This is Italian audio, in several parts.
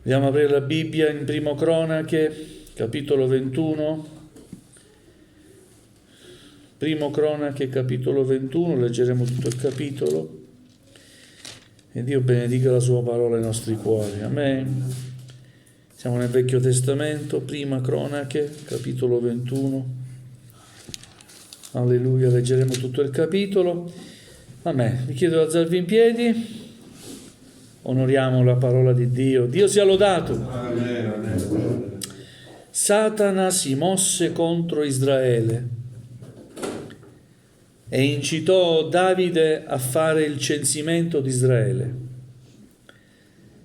Andiamo a aprire la Bibbia in Primo Cronache, capitolo 21. Primo Cronache, capitolo 21, leggeremo tutto il capitolo. E Dio benedica la sua parola ai nostri cuori. Amen. Siamo nel Vecchio Testamento, Prima Cronache, capitolo 21. Alleluia, leggeremo tutto il capitolo. Amen. Vi chiedo di alzarvi in piedi. Onoriamo la parola di Dio. Dio sia lodato. Amen. Satana si mosse contro Israele e incitò Davide a fare il censimento di Israele.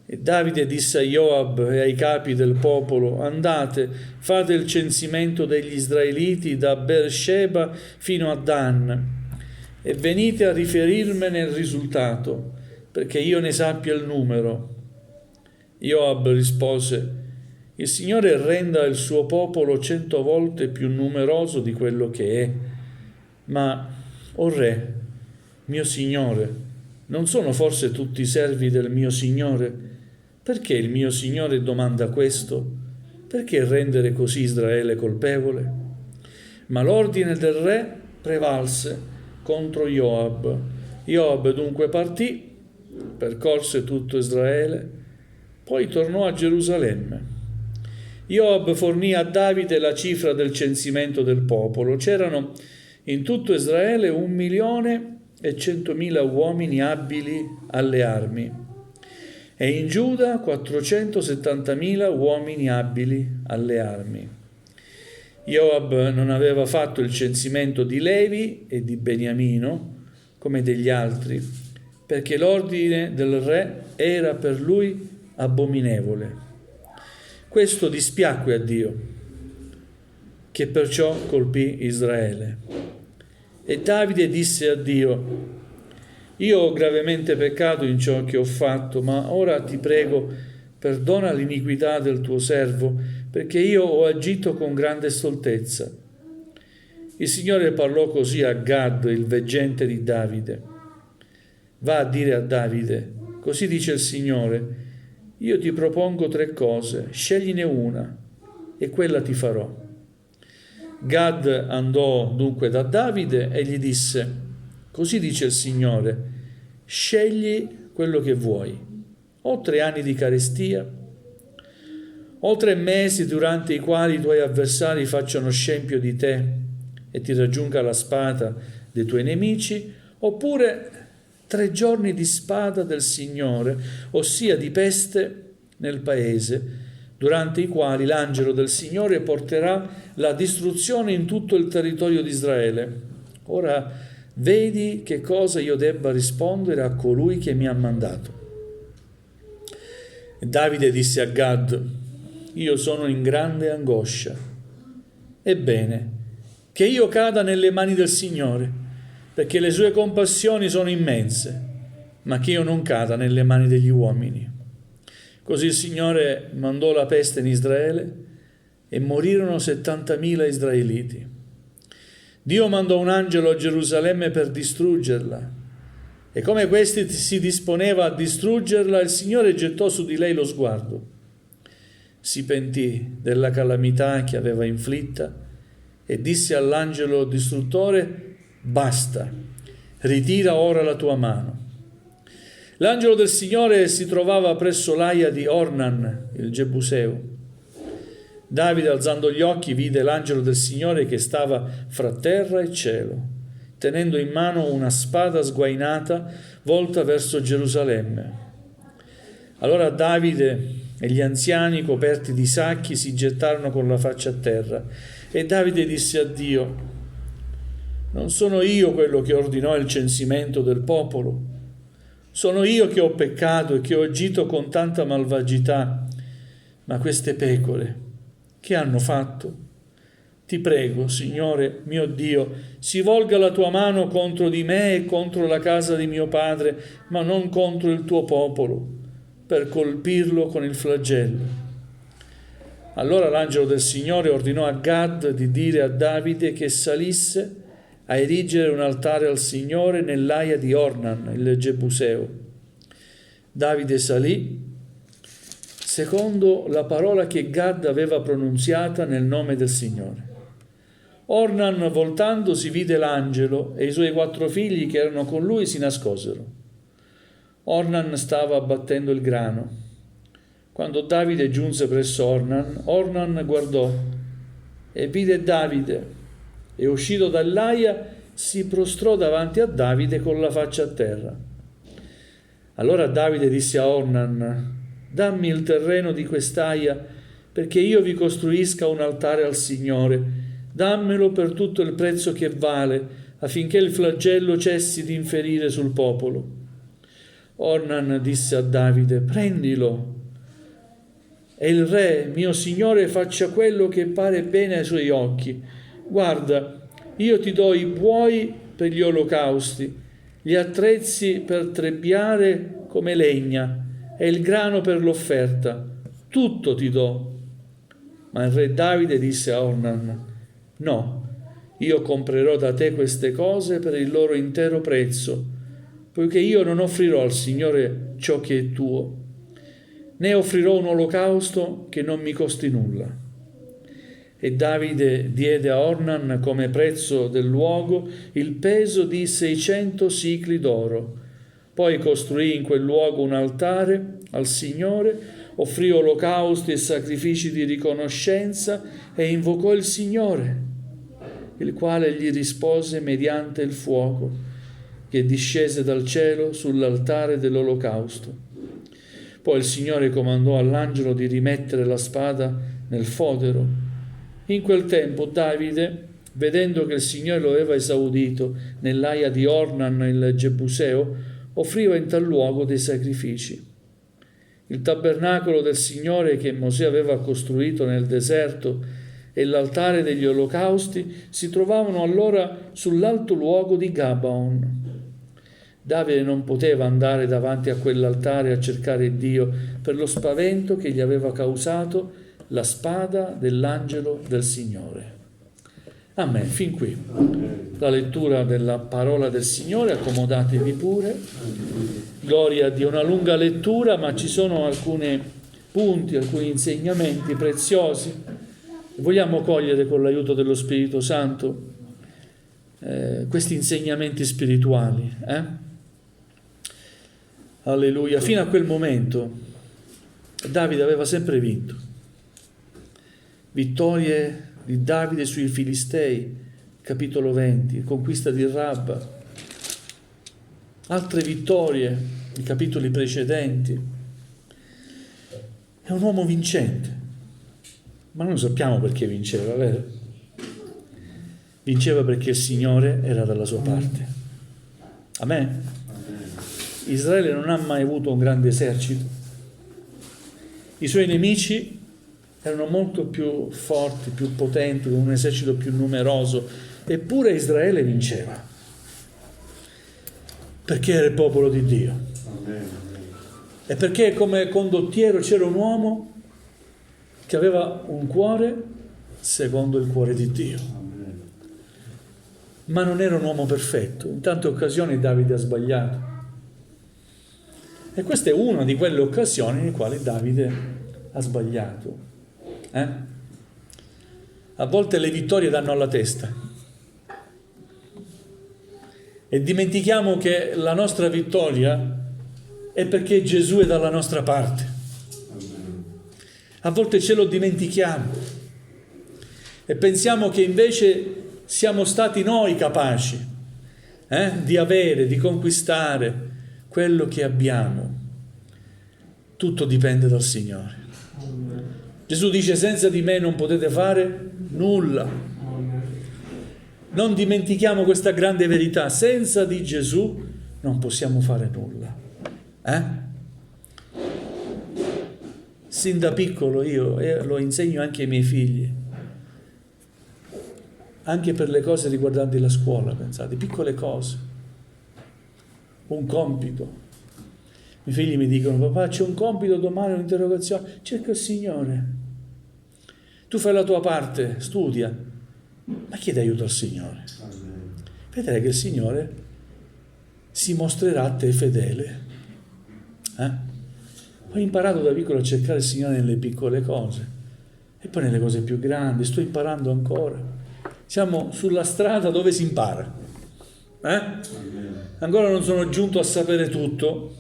E Davide disse a Joab e ai capi del popolo: andate, fate il censimento degli israeliti da Beersheba fino a Dan e venite a riferirmene il risultato, perché io ne sappia il numero. Joab rispose: il Signore renda il suo popolo 100 volte più numeroso di quello che è. Ma, o re, mio Signore, non sono forse tutti servi del mio Signore? Perché il mio Signore domanda questo? Perché rendere così Israele colpevole? Ma l'ordine del re prevalse contro Joab. Joab dunque partì, percorse tutto Israele, poi tornò a Gerusalemme. Joab fornì a Davide la cifra del censimento del popolo. C'erano in tutto Israele 1.100.000 uomini abili alle armi e in Giuda 470.000 uomini abili alle armi. Joab non aveva fatto il censimento di Levi e di Beniamino come degli altri, perché l'ordine del re era per lui abominevole. Questo dispiacque a Dio, che perciò colpì Israele. E Davide disse a Dio: io ho gravemente peccato in ciò che ho fatto, ma ora ti prego, perdona l'iniquità del tuo servo, perché io ho agito con grande stoltezza. Il Signore parlò così a Gad, il veggente di Davide: va a dire a Davide, così dice il Signore, io ti propongo 3 cose, scegliene una e quella ti farò. Gad andò dunque da Davide e gli disse: così dice il Signore, scegli quello che vuoi. O 3 anni di carestia, o 3 mesi durante i quali i tuoi avversari facciano scempio di te e ti raggiunga la spada dei tuoi nemici, oppure 3 giorni di spada del Signore, ossia di peste nel paese, durante i quali l'angelo del Signore porterà la distruzione in tutto il territorio di Israele. Ora vedi che cosa io debba rispondere a colui che mi ha mandato. Davide disse a Gad: io sono in grande angoscia. Ebbene, che io cada nelle mani del Signore, perché le sue compassioni sono immense, ma che io non cada nelle mani degli uomini. Così il Signore mandò la peste in Israele e morirono 70.000 israeliti. Dio mandò un angelo a Gerusalemme per distruggerla, e come questi si disponeva a distruggerla, il Signore gettò su di lei lo sguardo. Si pentì della calamità che aveva inflitta e disse all'angelo distruttore: basta, ritira ora la tua mano. L'angelo del Signore si trovava presso l'aia di Ornan, il Gebuseo. Davide, alzando gli occhi, vide l'angelo del Signore che stava fra terra e cielo, tenendo in mano una spada sguainata volta verso Gerusalemme. Allora Davide e gli anziani, coperti di sacchi, si gettarono con la faccia a terra. E Davide disse a Dio: non sono io quello che ordinò il censimento del popolo? Sono io che ho peccato e che ho agito con tanta malvagità. Ma queste pecore, che hanno fatto? Ti prego, Signore mio Dio, si volga la tua mano contro di me e contro la casa di mio padre, ma non contro il tuo popolo, per colpirlo con il flagello. Allora l'angelo del Signore ordinò a Gad di dire a Davide che salisse a erigere un altare al Signore nell'aia di Ornan, il Gebuseo. Davide salì, secondo la parola che Gad aveva pronunziata nel nome del Signore. Ornan, voltandosi, vide l'angelo e i suoi 4 figli che erano con lui si nascosero. Ornan stava abbattendo il grano. Quando Davide giunse presso Ornan, Ornan guardò e vide Davide e, uscito dall'aia, si prostrò davanti a Davide con la faccia a terra. Allora Davide disse a Ornan: dammi il terreno di quest'aia perché io vi costruisca un altare al Signore. Dammelo per tutto il prezzo che vale, affinché il flagello cessi di inferire sul popolo. Ornan disse a Davide: prendilo, e il re, mio signore, faccia quello che pare bene ai suoi occhi. Guarda, io ti do i buoi per gli olocausti, gli attrezzi per trebbiare come legna e il grano per l'offerta. Tutto ti do. Ma il re Davide disse a Ornan: no, io comprerò da te queste cose per il loro intero prezzo, poiché io non offrirò al Signore ciò che è tuo, né offrirò un olocausto che non mi costi nulla. E Davide diede a Ornan come prezzo del luogo il peso di 600 sicli d'oro. Poi costruì in quel luogo un altare al Signore, offrì olocausti e sacrifici di riconoscenza e invocò il Signore, il quale gli rispose mediante il fuoco che discese dal cielo sull'altare dell'olocausto. Poi il Signore comandò all'angelo di rimettere la spada nel fodero. In quel tempo Davide, vedendo che il Signore lo aveva esaudito nell'aia di Ornan il Gebuseo, offriva in tal luogo dei sacrifici. Il tabernacolo del Signore che Mosè aveva costruito nel deserto e l'altare degli olocausti si trovavano allora sull'alto luogo di Gabaon. Davide non poteva andare davanti a quell'altare a cercare Dio per lo spavento che gli aveva causato la spada dell'angelo del Signore. Amen. Fin qui la lettura della parola del Signore. Accomodatevi pure. Gloria a Dio. Una lunga lettura, ma ci sono alcuni punti, alcuni insegnamenti preziosi. Vogliamo cogliere con l'aiuto dello Spirito Santo questi insegnamenti spirituali. Alleluia. Fino a quel momento Davide aveva sempre vinto. Vittorie di Davide sui Filistei, capitolo 20, conquista di Rabba, altre vittorie nei capitoli precedenti. È un uomo vincente, ma non sappiamo perché vinceva, vero? Vinceva perché il Signore era dalla sua parte. Amen. Israele non ha mai avuto un grande esercito. I suoi nemici erano molto più forti, più potenti, con un esercito più numeroso, eppure Israele vinceva, perché era il popolo di Dio. E perché come condottiero c'era un uomo che aveva un cuore secondo il cuore di Dio. Ma non era un uomo perfetto. In tante occasioni Davide ha sbagliato. E questa è una di quelle occasioni nelle quali Davide ha sbagliato. A volte le vittorie danno alla testa e dimentichiamo che la nostra vittoria è perché Gesù è dalla nostra parte. A volte ce lo dimentichiamo e pensiamo che invece siamo stati noi capaci di avere, di conquistare quello che abbiamo. Tutto dipende dal Signore. Gesù dice: senza di me non potete fare nulla. Non dimentichiamo questa grande verità: senza di Gesù non possiamo fare nulla. Sin da piccolo io lo insegno anche ai miei figli, anche per le cose riguardanti la scuola, pensate, piccole cose, un compito. I miei figli mi dicono: papà, c'è un compito domani, un'interrogazione, cerca il Signore. Tu fai la tua parte, studia, ma chiedi aiuto al Signore. Vedrai che il Signore si mostrerà a te fedele. Ho imparato da piccolo a cercare il Signore nelle piccole cose e poi nelle cose più grandi, sto imparando ancora. Siamo sulla strada dove si impara. Ancora non sono giunto a sapere tutto,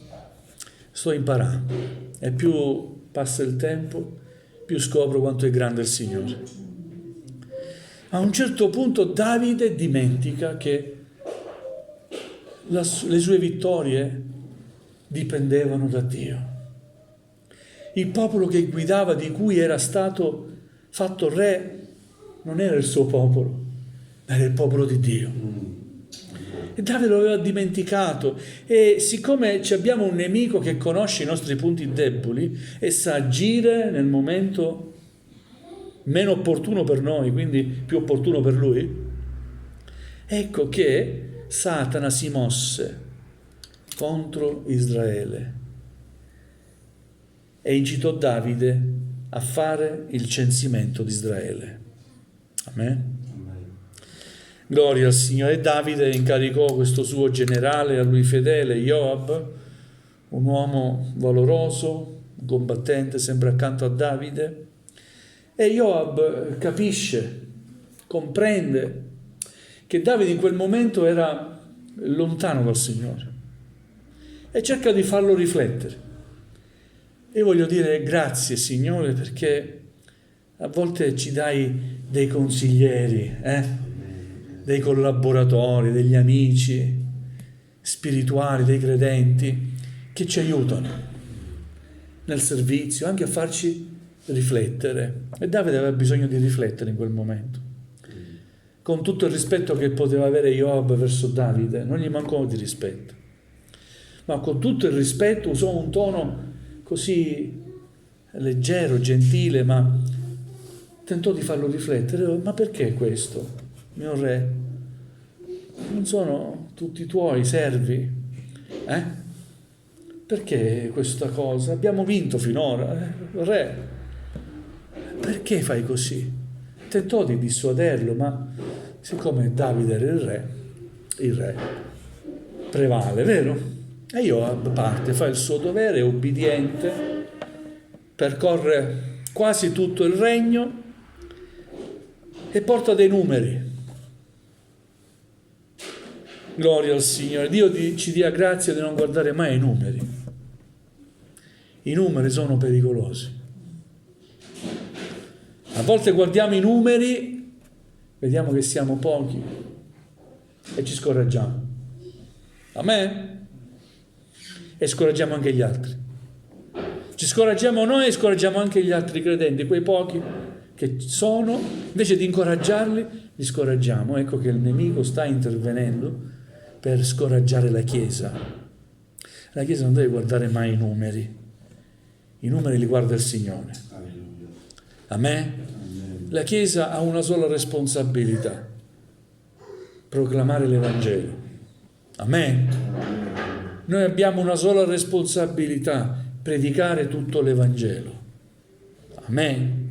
sto imparando. E più passa il tempo, più scopro quanto è grande il Signore. A un certo punto Davide dimentica che le sue vittorie dipendevano da Dio. Il popolo che guidava, di cui era stato fatto re, non era il suo popolo, ma era il popolo di Dio. E Davide lo aveva dimenticato. E siccome abbiamo un nemico che conosce i nostri punti deboli e sa agire nel momento meno opportuno per noi, quindi più opportuno per lui, ecco che Satana si mosse contro Israele e incitò Davide a fare il censimento di Israele. Amen. Gloria al Signore. Davide incaricò questo suo generale, a lui fedele, Joab, un uomo valoroso, combattente, sempre accanto a Davide. E Joab capisce, comprende che Davide in quel momento era lontano dal Signore e cerca di farlo riflettere. E voglio dire grazie, Signore, perché a volte ci dai dei consiglieri, dei collaboratori, degli amici spirituali, dei credenti che ci aiutano nel servizio, anche a farci riflettere. E Davide aveva bisogno di riflettere in quel momento. Con tutto il rispetto che poteva avere Joab verso Davide, non gli mancò di rispetto, ma con tutto il rispetto usò un tono così leggero, gentile, ma tentò di farlo riflettere. Ma perché questo, mio re? Non sono tutti tuoi servi? Perché questa cosa? Abbiamo vinto finora, re. Perché fai così? Tentò di dissuaderlo, ma siccome Davide era il re prevale, vero? E Joab parte, fa il suo dovere, è obbediente, percorre quasi tutto il regno e porta dei numeri. Gloria al Signore. Dio ci dia grazia di non guardare mai i numeri. I numeri sono pericolosi. A volte guardiamo i numeri, vediamo che siamo pochi e ci scoraggiamo. Amen? E scoraggiamo anche gli altri. Ci scoraggiamo noi e scoraggiamo anche gli altri credenti, quei pochi che sono, invece di incoraggiarli, li scoraggiamo. Ecco che il nemico sta intervenendo per scoraggiare la Chiesa. La Chiesa non deve guardare mai i numeri li guarda il Signore. Amen? La Chiesa ha una sola responsabilità: proclamare l'Evangelo. Amen? Noi abbiamo una sola responsabilità: predicare tutto l'Evangelo. Amen.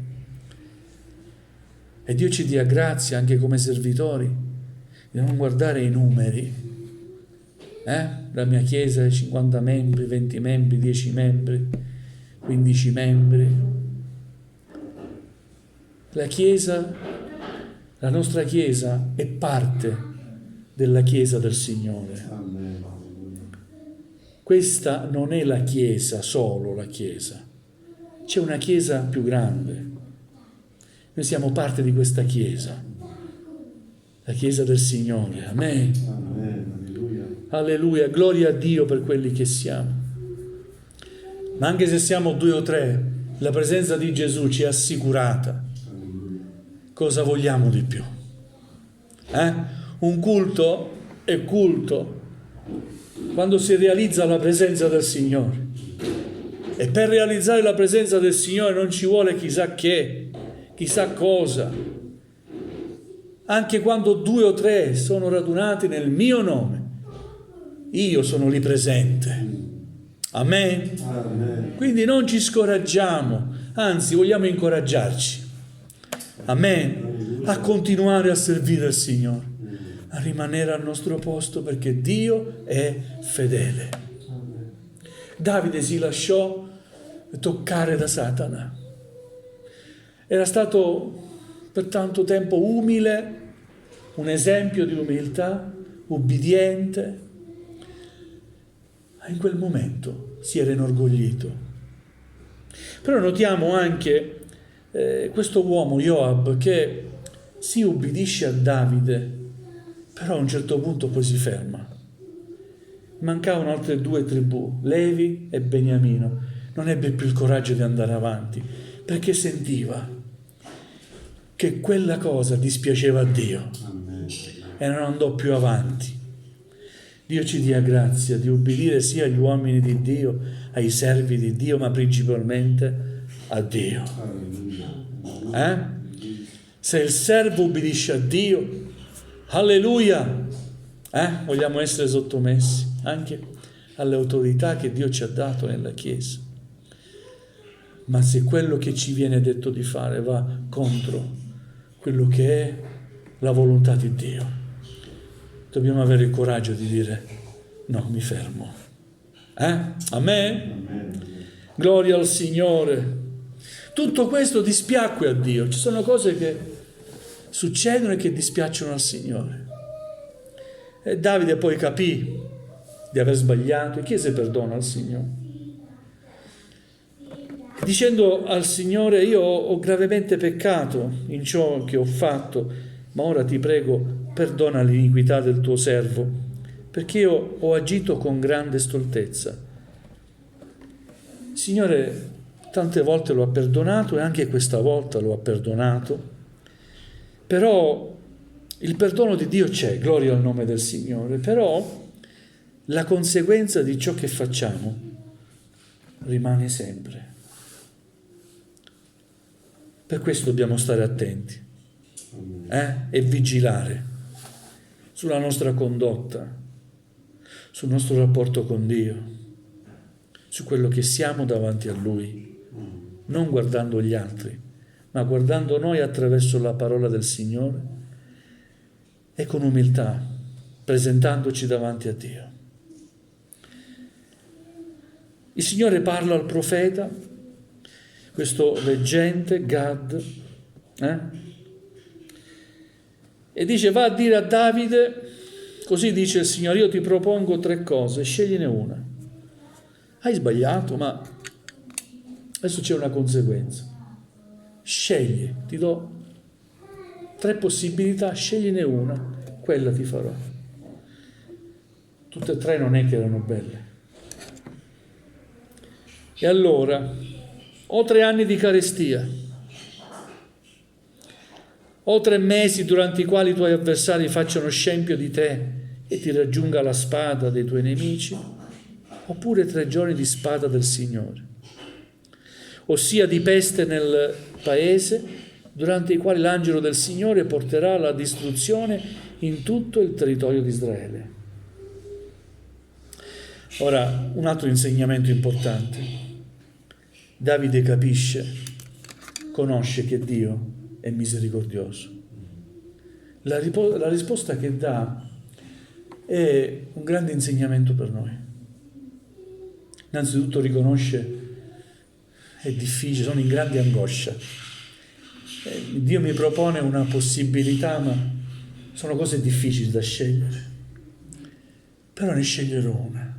E Dio ci dia grazia anche come servitori di non guardare i numeri. La mia chiesa è 50 membri, 20 membri, 10 membri, 15 membri. La Chiesa, la nostra Chiesa è parte della Chiesa del Signore. Amen. Questa non è la Chiesa, solo la Chiesa. C'è una Chiesa più grande. Noi siamo parte di questa Chiesa, la Chiesa del Signore. Amen. Amen. Alleluia. Alleluia. Gloria a Dio per quelli che siamo. Ma anche se siamo 2 o 3, la presenza di Gesù ci è assicurata. Cosa vogliamo di più? Un culto è culto quando si realizza la presenza del Signore. E per realizzare la presenza del Signore non ci vuole chissà che, chissà cosa. Anche quando 2 o 3 sono radunati nel mio nome, io sono lì presente. Amen? Amen. Quindi non ci scoraggiamo, anzi vogliamo incoraggiarci. Amen? A continuare a servire il Signore, a rimanere al nostro posto, perché Dio è fedele. Davide si lasciò toccare da Satana. Era stato per tanto tempo umile, un esempio di umiltà, ubbidiente, ma in quel momento si era inorgoglito. Però notiamo anche questo uomo, Joab, che si ubbidisce a Davide, però a un certo punto poi si ferma. Mancavano altre 2 tribù, Levi e Beniamino. Non ebbe più il coraggio di andare avanti, perché sentiva che quella cosa dispiaceva a Dio e non andò più avanti. Dio ci dia grazia di ubbidire sia agli uomini di Dio, ai servi di Dio, ma principalmente a Dio. Se il servo ubbidisce a Dio, alleluia, vogliamo essere sottomessi anche alle autorità che Dio ci ha dato nella Chiesa. Ma se quello che ci viene detto di fare va contro quello che è la volontà di Dio, dobbiamo avere il coraggio di dire no, mi fermo. Amen? Gloria al Signore. Tutto questo dispiacque a Dio. Ci sono cose che succedono e che dispiacciono al Signore. E Davide poi capì di aver sbagliato e chiese perdono al Signore, dicendo al Signore: io ho gravemente peccato in ciò che ho fatto, ma ora ti prego, perdona l'iniquità del tuo servo, perché io ho agito con grande stoltezza. Il Signore tante volte lo ha perdonato e anche questa volta lo ha perdonato, però il perdono di Dio c'è, gloria al nome del Signore, però la conseguenza di ciò che facciamo rimane sempre. Per questo dobbiamo stare attenti e vigilare sulla nostra condotta, sul nostro rapporto con Dio, su quello che siamo davanti a Lui, non guardando gli altri, ma guardando noi attraverso la parola del Signore e con umiltà, presentandoci davanti a Dio. Il Signore parla al profeta, questo leggente, Gad, e dice: va a dire a Davide, così dice il Signore, io ti propongo 3 cose, scegliene una. Hai sbagliato, ma adesso c'è una conseguenza. Scegli, ti do 3 possibilità, scegliene una, quella ti farò. Tutte e 3 non è che erano belle. E allora, o 3 anni di carestia, o 3 mesi durante i quali i tuoi avversari facciano scempio di te e ti raggiunga la spada dei tuoi nemici, oppure 3 giorni di spada del Signore, ossia di peste nel paese, durante i quali l'angelo del Signore porterà la distruzione in tutto il territorio di Israele. Ora, un altro insegnamento importante. Davide capisce, conosce che Dio è misericordioso. La risposta che dà è un grande insegnamento per noi. Innanzitutto riconosce: è difficile, sono in grande angoscia. Dio mi propone una possibilità, ma sono cose difficili da scegliere. Però ne sceglierò una,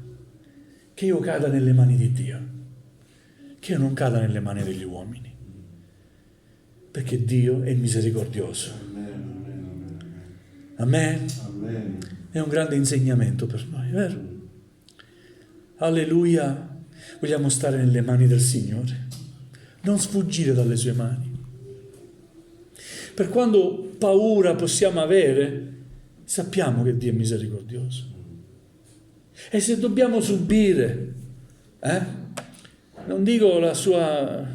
che io cada nelle mani di Dio, che io non cada nelle mani degli uomini, perché Dio è misericordioso. Amen? È un grande insegnamento per noi, vero? Alleluia! Vogliamo stare nelle mani del Signore, non sfuggire dalle sue mani. Per quando paura possiamo avere, sappiamo che Dio è misericordioso. E se dobbiamo subire, non dico la sua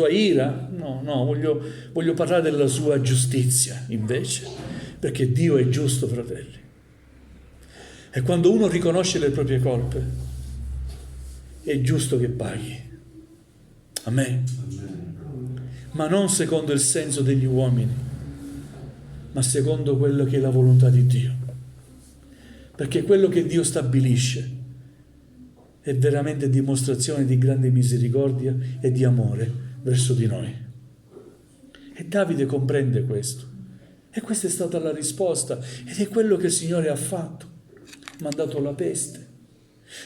ira, no, voglio parlare della sua giustizia invece, perché Dio è giusto, fratelli. E quando uno riconosce le proprie colpe, è giusto che paghi. Amen. Ma non secondo il senso degli uomini, ma secondo quello che è la volontà di Dio. Perché quello che Dio stabilisce è veramente dimostrazione di grande misericordia e di amore verso di noi. E Davide comprende questo. E questa è stata la risposta, ed è quello che il Signore ha fatto. Ha mandato la peste,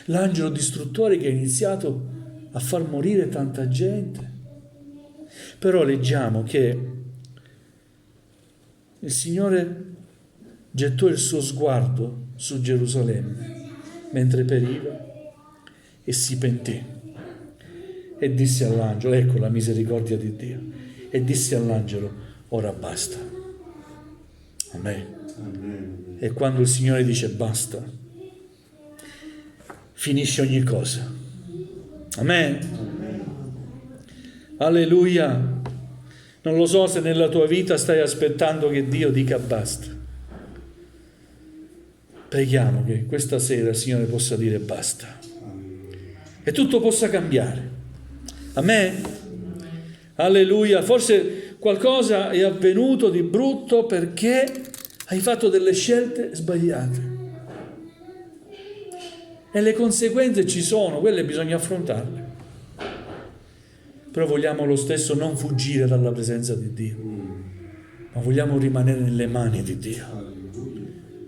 l'angelo distruttore che ha iniziato a far morire tanta gente. Però leggiamo che il Signore gettò il suo sguardo su Gerusalemme mentre periva e si pentì e disse all'angelo, ecco la misericordia di Dio, e disse all'angelo, ora basta. Amen. Amen. E quando il Signore dice basta, finisce ogni cosa. Amen. Amen. Alleluia. Non lo so se nella tua vita stai aspettando che Dio dica basta. Preghiamo che questa sera il Signore possa dire basta e tutto possa cambiare. Amen. Alleluia. Forse qualcosa è avvenuto di brutto perché hai fatto delle scelte sbagliate. E le conseguenze ci sono, quelle bisogna affrontarle. Però vogliamo lo stesso non fuggire dalla presenza di Dio, ma vogliamo rimanere nelle mani di Dio.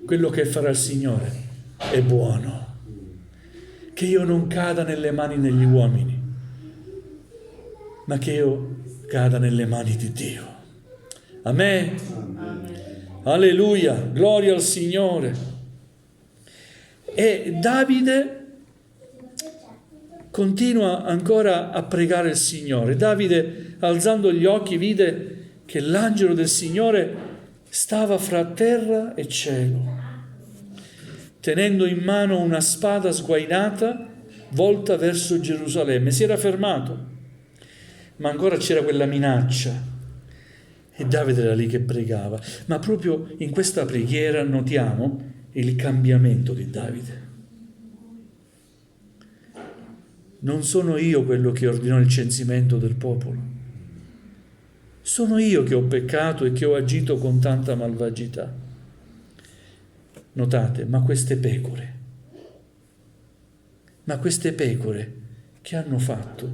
Quello che farà il Signore è buono. Che io non cada nelle mani degli uomini, ma che io cada nelle mani di Dio. Amen. Alleluia, gloria al Signore. E Davide continua ancora a pregare il Signore. Davide, alzando gli occhi, vide che l'angelo del Signore stava fra terra e cielo, tenendo in mano una spada sguainata volta verso Gerusalemme. Si era fermato, ma ancora c'era quella minaccia. E Davide era lì che pregava. Ma proprio in questa preghiera notiamo il cambiamento di Davide. Non sono io quello che ordinò il censimento del popolo. Sono io che ho peccato e che ho agito con tanta malvagità. Notate, ma queste pecore che hanno fatto?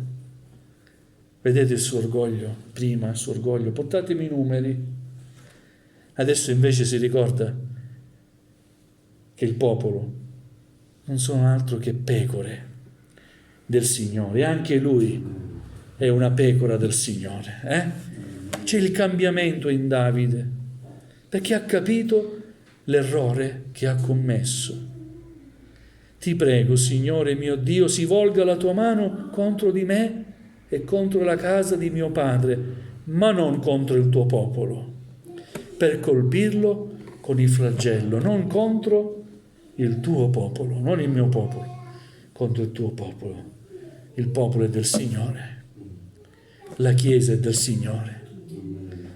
Vedete il suo orgoglio, prima il suo orgoglio, portatemi i numeri. Adesso invece si ricorda che il popolo non sono altro che pecore del Signore, anche lui è una pecora del Signore. C'è il cambiamento in Davide, perché ha capito l'errore che ha commesso. Ti prego, Signore mio Dio, si volga la tua mano contro di me e contro la casa di mio padre, ma non contro il tuo popolo, per colpirlo con il flagello, non contro il tuo popolo, non il mio popolo, contro il tuo popolo. Il popolo è del Signore, la Chiesa è del Signore.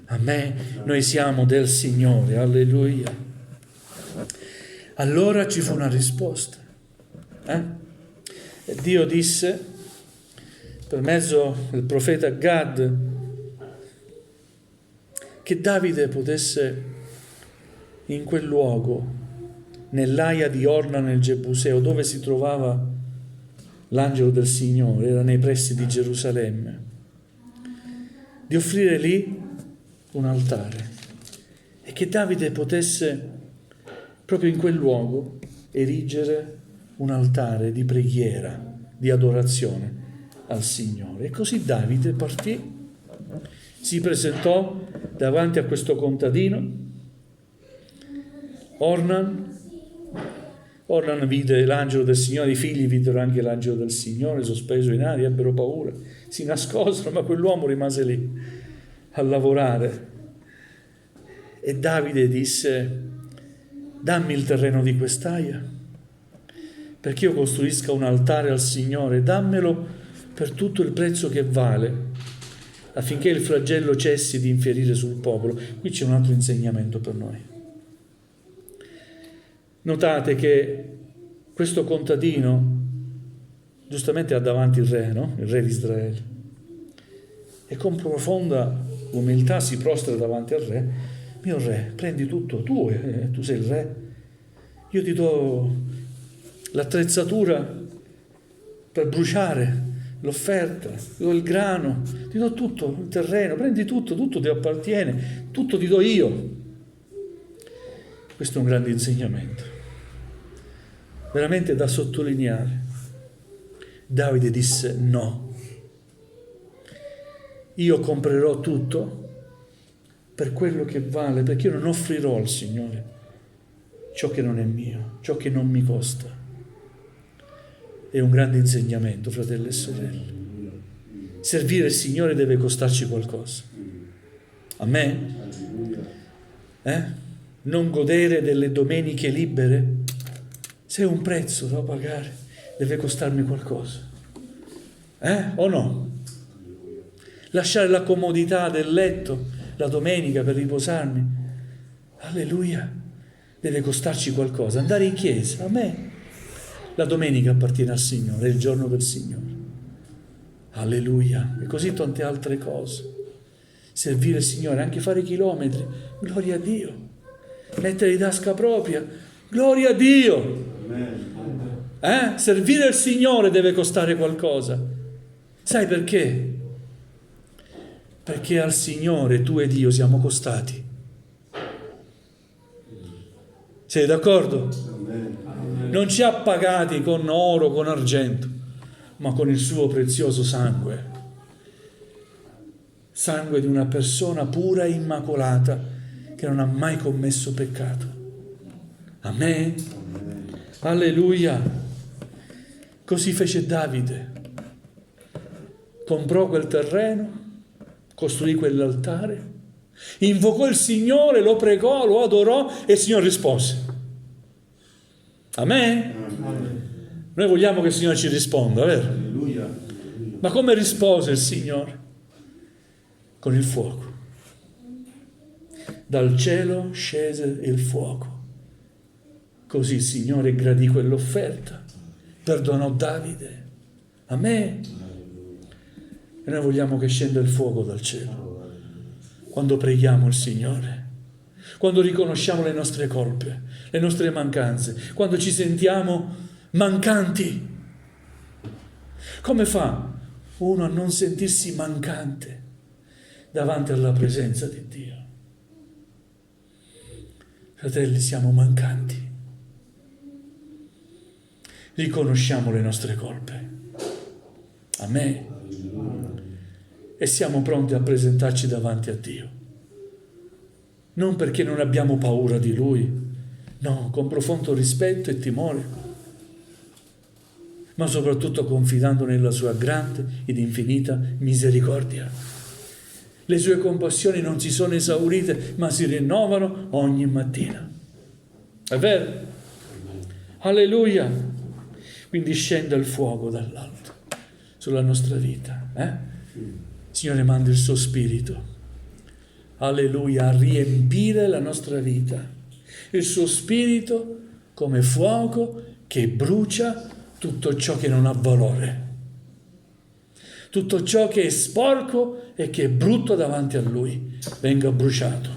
Amen. Noi siamo del Signore, alleluia. Allora ci fu una risposta. E Dio disse per mezzo del profeta Gad che Davide potesse in quel luogo, nell'aia di Orna nel Gebuseo, dove si trovava l'angelo del Signore, era nei pressi di Gerusalemme, di offrire lì un altare, e che Davide potesse proprio in quel luogo erigere un altare di preghiera, di adorazione al Signore. E così Davide partì, si presentò davanti a questo contadino, Ornan vide l'angelo del Signore, i figli videro anche l'angelo del Signore sospeso in aria, ebbero paura, si nascosero, ma quell'uomo rimase lì a lavorare. E Davide disse: dammi il terreno di quest'aia perché io costruisca un altare al Signore, dammelo per tutto il prezzo che vale, affinché il flagello cessi di infierire sul popolo. Qui c'è un altro insegnamento per noi. Notate che questo contadino giustamente ha davanti il re, no? Il re di Israele, e con profonda umiltà si prostra davanti al re. Mio re, prendi tutto, tu sei il re, io ti do l'attrezzatura per bruciare l'offerta, ti do il grano, ti do tutto, il terreno, prendi tutto, tutto ti appartiene, tutto ti do io. Questo è un grande insegnamento, veramente da sottolineare. Davide disse no, io comprerò tutto per quello che vale, perché io non offrirò al Signore ciò che non è mio, ciò che non mi costa. È un grande insegnamento, fratelli e sorelle. Servire il Signore deve costarci qualcosa. Amen? Non godere delle domeniche libere? Se è un prezzo da pagare, deve costarmi qualcosa. O no? Lasciare la comodità del letto la domenica per riposarmi, alleluia, deve costarci qualcosa. Andare in chiesa, a me la domenica appartiene al Signore, è il giorno del Signore, alleluia, e così tante altre cose. Servire il Signore, anche fare chilometri, gloria a Dio, mettere in tasca propria, gloria a Dio. Servire il Signore deve costare qualcosa. Sai perché? Perché al Signore tu ed io siamo costati. Sei d'accordo? Non ci ha pagati con oro, con argento, ma con il suo prezioso sangue. Sangue di una persona pura e immacolata che non ha mai commesso peccato. Amen? Alleluia. Così fece Davide. Comprò quel terreno, costruì quell'altare, invocò il Signore, lo pregò, lo adorò e il Signore rispose. Amen? Noi vogliamo che il Signore ci risponda, vero? Ma come rispose il Signore? Con il fuoco. Dal cielo scese il fuoco. Così il Signore gradì quell'offerta, perdonò Davide. Amen? E noi vogliamo che scenda il fuoco dal cielo quando preghiamo il Signore, quando riconosciamo le nostre colpe, le nostre mancanze, quando ci sentiamo mancanti. Come fa uno a non sentirsi mancante davanti alla presenza di Dio? Fratelli, siamo mancanti. Riconosciamo le nostre colpe. Amen. E siamo pronti a presentarci davanti a Dio. Non perché non abbiamo paura di Lui, no, con profondo rispetto e timore, ma soprattutto confidando nella sua grande ed infinita misericordia. Le sue compassioni non si sono esaurite, ma si rinnovano ogni mattina. È vero? Alleluia! Quindi scende il fuoco dall'alto sulla nostra vita. Signore, manda il suo Spirito, alleluia, a riempire la nostra vita. Il suo Spirito come fuoco che brucia tutto ciò che non ha valore, tutto ciò che è sporco e che è brutto davanti a Lui, venga bruciato,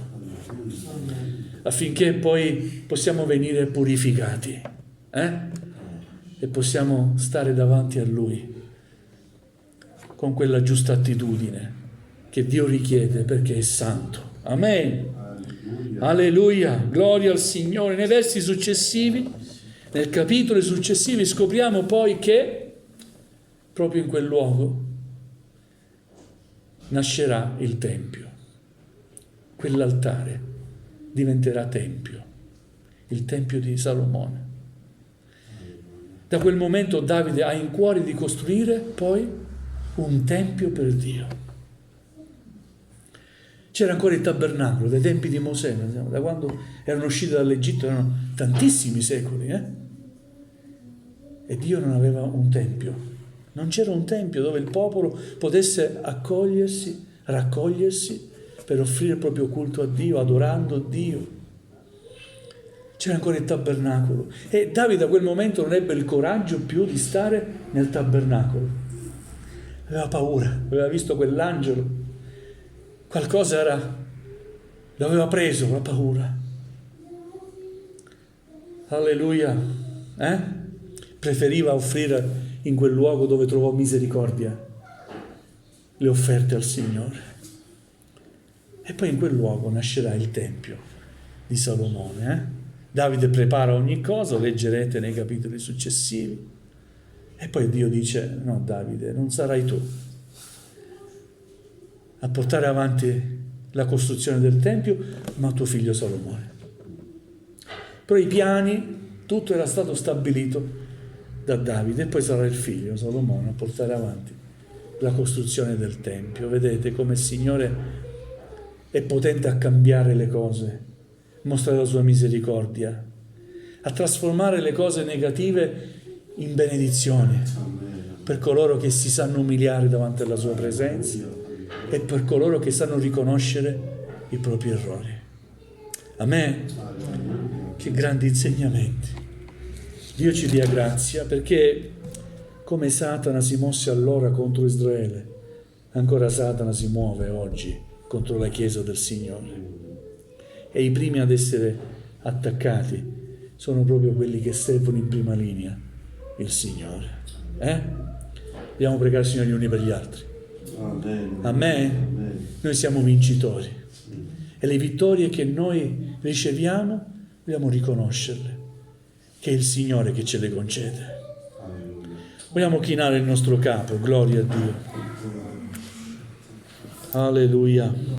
affinché poi possiamo venire purificati, e possiamo stare davanti a Lui con quella giusta attitudine che Dio richiede perché è santo. Amen. Alleluia. Gloria al Signore. Nei versi successivi, nei capitoli successivi, scopriamo poi che proprio in quel luogo nascerà il Tempio. Quell'altare diventerà Tempio, il Tempio di Salomone. Da quel momento Davide ha in cuore di costruire poi un tempio per Dio. C'era ancora il tabernacolo dai tempi di Mosè, da quando erano usciti dall'Egitto, erano tantissimi secoli, e Dio non aveva un tempio, non c'era un tempio dove il popolo potesse raccogliersi per offrire il proprio culto a Dio, adorando Dio. C'era ancora il tabernacolo e Davide a quel momento non ebbe il coraggio più di stare nel tabernacolo. Aveva paura, aveva visto quell'angelo, qualcosa l'aveva preso, la paura. Alleluia. Preferiva offrire in quel luogo dove trovò misericordia, le offerte al Signore. E poi in quel luogo nascerà il Tempio di Salomone. Davide prepara ogni cosa, leggerete nei capitoli successivi. E poi Dio dice: no Davide, non sarai tu a portare avanti la costruzione del Tempio, ma tuo figlio Salomone. Però i piani, tutto era stato stabilito da Davide, e poi sarà il figlio Salomone a portare avanti la costruzione del Tempio. Vedete come il Signore è potente a cambiare le cose, mostra la sua misericordia, a trasformare le cose negative in benedizioni per coloro che si sanno umiliare davanti alla sua presenza e per coloro che sanno riconoscere i propri errori. Amen. Che grandi insegnamenti. Dio ci dia grazia, perché come Satana si mosse allora contro Israele, ancora Satana si muove oggi contro la Chiesa del Signore. E i primi ad essere attaccati sono proprio quelli che servono in prima linea il Signore. Dobbiamo pregare il Signore gli uni per gli altri. Amen. Amen. Noi siamo vincitori e le vittorie che noi riceviamo dobbiamo riconoscerle, che è il Signore che ce le concede. Vogliamo chinare il nostro capo, gloria a Dio. Alleluia.